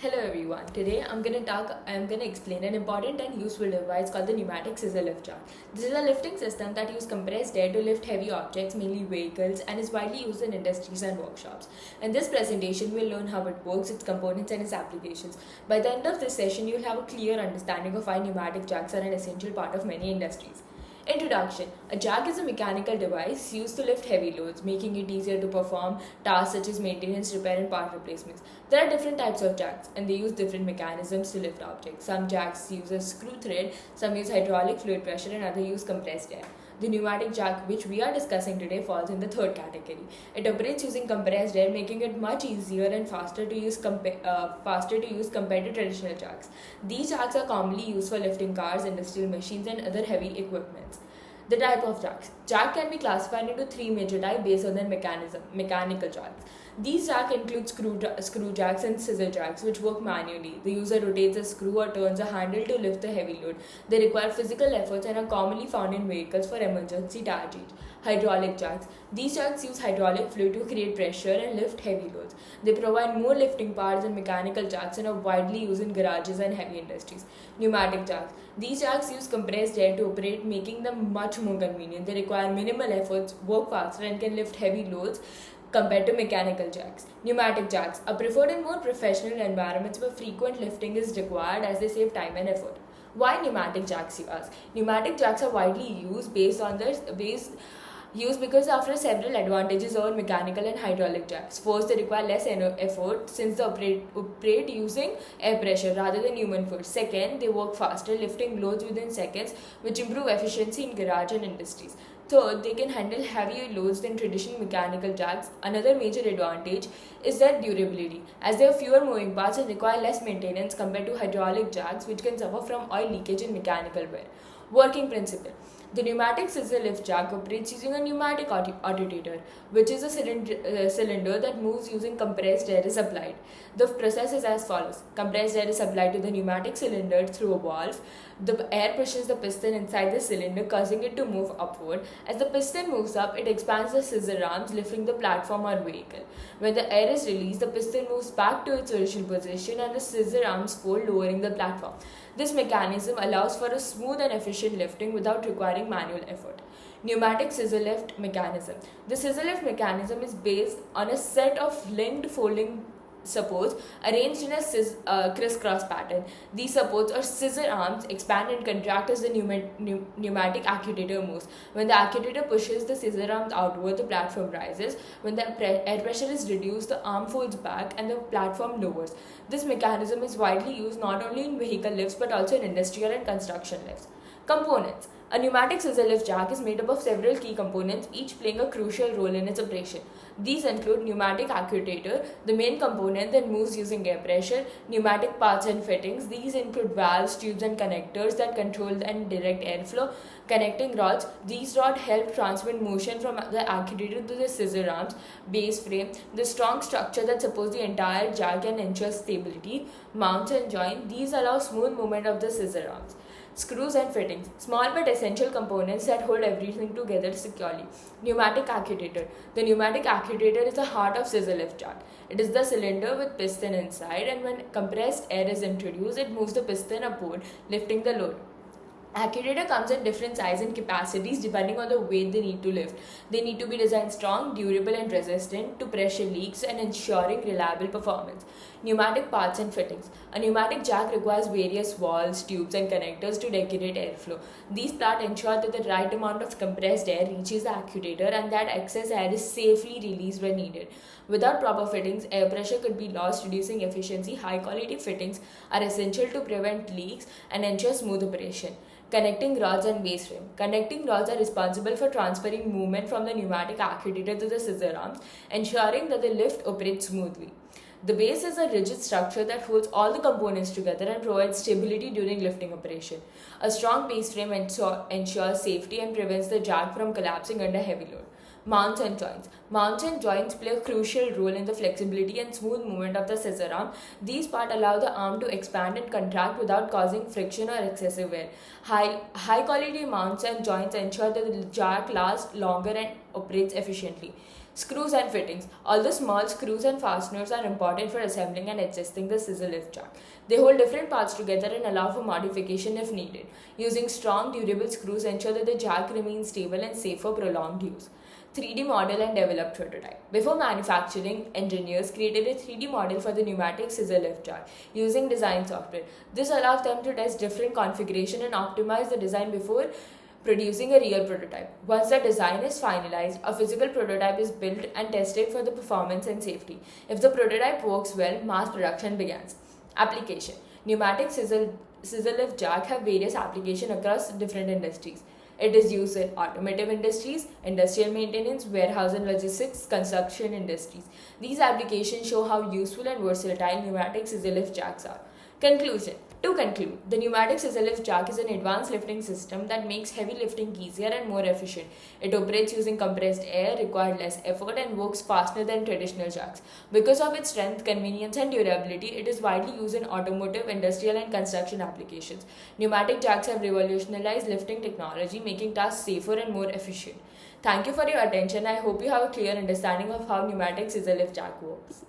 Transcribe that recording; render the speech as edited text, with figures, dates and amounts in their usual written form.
Hello everyone. Today I'm gonna explain an important and useful device called the pneumatic scissor lift jar. This is a lifting system that uses compressed air to lift heavy objects, mainly vehicles, and is widely used in industries and workshops. In this presentation, we'll learn how it works, its components, and its applications. By the end of this session, you'll have a clear understanding of why pneumatic jacks are an essential part of many industries. Introduction. A jack is a mechanical device used to lift heavy loads, making it easier to perform tasks such as maintenance, repair, and part replacements. There are different types of jacks, and they use different mechanisms to lift objects. Some jacks use a screw thread, some use hydraulic fluid pressure, and others use compressed air. The pneumatic jack, which we are discussing today, falls in the third category. It operates using compressed air, making it much easier and faster to use compared to traditional jacks. These jacks are commonly used for lifting cars, industrial machines, and other heavy equipment. The type of jacks. Jack can be classified into three major types based on their mechanism. Mechanical jacks. These jacks include screw jacks and scissor jacks, which work manually. The user rotates a screw or turns a handle to lift the heavy load. They require physical efforts and are commonly found in vehicles for emergency tire change. Hydraulic jacks. These jacks use hydraulic fluid to create pressure and lift heavy loads. They provide more lifting power than mechanical jacks and are widely used in garages and heavy industries. Pneumatic jacks. These jacks use compressed air to operate, making them much more convenient. They require minimal efforts, work faster, and can lift heavy loads compared to mechanical jacks. Pneumatic jacks are preferred in more professional environments where frequent lifting is required as they save time and effort. Why pneumatic jacks, you ask? Pneumatic jacks are widely used because offer several advantages over mechanical and hydraulic jacks. First, they require less effort since they operate using air pressure rather than human force. Second, they work faster, lifting loads within seconds, which improve efficiency in garage and industries. Third, they can handle heavier loads than traditional mechanical jacks. Another major advantage is their durability, as they have fewer moving parts and require less maintenance compared to hydraulic jacks, which can suffer from oil leakage and mechanical wear. Working principle. The pneumatic scissor lift jack operates using a pneumatic agitator, which is a cylinder that moves using compressed air is applied. The process is as follows. Compressed air is applied to the pneumatic cylinder through a valve. The air pushes the piston inside the cylinder, causing it to move upward. As the piston moves up, it expands the scissor arms, lifting the platform or vehicle. When the air is released, the piston moves back to its original position and the scissor arms fold, lowering the platform. This mechanism allows for a smooth and efficient lifting without requiring manual effort. Pneumatic scissor lift mechanism. The scissor lift mechanism is based on a set of linked folding supports arranged in a crisscross pattern. These supports or scissor arms expand and contract as the pneumatic actuator moves. When the actuator pushes the scissor arms outward, the platform rises. When the air pressure is reduced, the arm folds back and the platform lowers. This mechanism is widely used not only in vehicle lifts but also in industrial and construction lifts. Components. A pneumatic scissor lift jack is made up of several key components, each playing a crucial role in its operation. These include pneumatic actuator, the main component that moves using air pressure, pneumatic parts and fittings. These include valves, tubes, and connectors that control and direct airflow. Connecting rods. These rods help transmit motion from the actuator to the scissor arms. Base frame. The strong structure that supports the entire jack and ensures stability. Mounts and joints. These allow smooth movement of the scissor arms. Screws and fittings. Small but essential components that hold everything together securely. Pneumatic actuator. The pneumatic actuator is the heart of scissor lift jack. It is the cylinder with piston inside, and when compressed air is introduced, it moves the piston upward, lifting the load. Actuator comes in different sizes and capacities depending on the weight they need to lift. They need to be designed strong, durable, and resistant to pressure leaks and ensuring reliable performance. Pneumatic parts and fittings. A pneumatic jack requires various valves, tubes, and connectors to regulate airflow. These parts ensure that the right amount of compressed air reaches the actuator and that excess air is safely released when needed. Without proper fittings, air pressure could be lost, reducing efficiency. High quality fittings are essential to prevent leaks and ensure smooth operation. Connecting rods and base frame. Connecting rods are responsible for transferring movement from the pneumatic actuator to the scissor arms, ensuring that the lift operates smoothly. The base is a rigid structure that holds all the components together and provides stability during lifting operation. A strong base frame ensures safety and prevents the jack from collapsing under heavy load. Mounts and joints. Mounts and joints play a crucial role in the flexibility and smooth movement of the scissor arm. These parts allow the arm to expand and contract without causing friction or excessive wear. High quality mounts and joints ensure that the jack lasts longer and operates efficiently. Screws and fittings. Although small screws and fasteners are important for assembling and adjusting the scissor lift jack, they hold different parts together and allow for modification if needed. Using strong, durable screws ensure that the jack remains stable and safe for prolonged use. 3D model and developed prototype. Before manufacturing, engineers created a 3D model for the pneumatic scissor lift jack using design software. This allows them to test different configuration and optimize the design before producing a real prototype. Once the design is finalized, a physical prototype is built and tested for the performance and safety. If the prototype works well, mass production begins. Application. Pneumatic scissor lift jack have various applications across different industries. It is used in automotive industries, industrial maintenance, warehouse and logistics, construction industries. These applications show how useful and versatile pneumatic scissor lift jacks are. Conclusion. To conclude, the pneumatic scissor lift jack is an advanced lifting system that makes heavy lifting easier and more efficient. It operates using compressed air, requires less effort, and works faster than traditional jacks. Because of its strength, convenience, and durability, it is widely used in automotive, industrial, and construction applications. Pneumatic jacks have revolutionized lifting technology, making tasks safer and more efficient. Thank you for your attention. I hope you have a clear understanding of how pneumatic scissor lift jack works.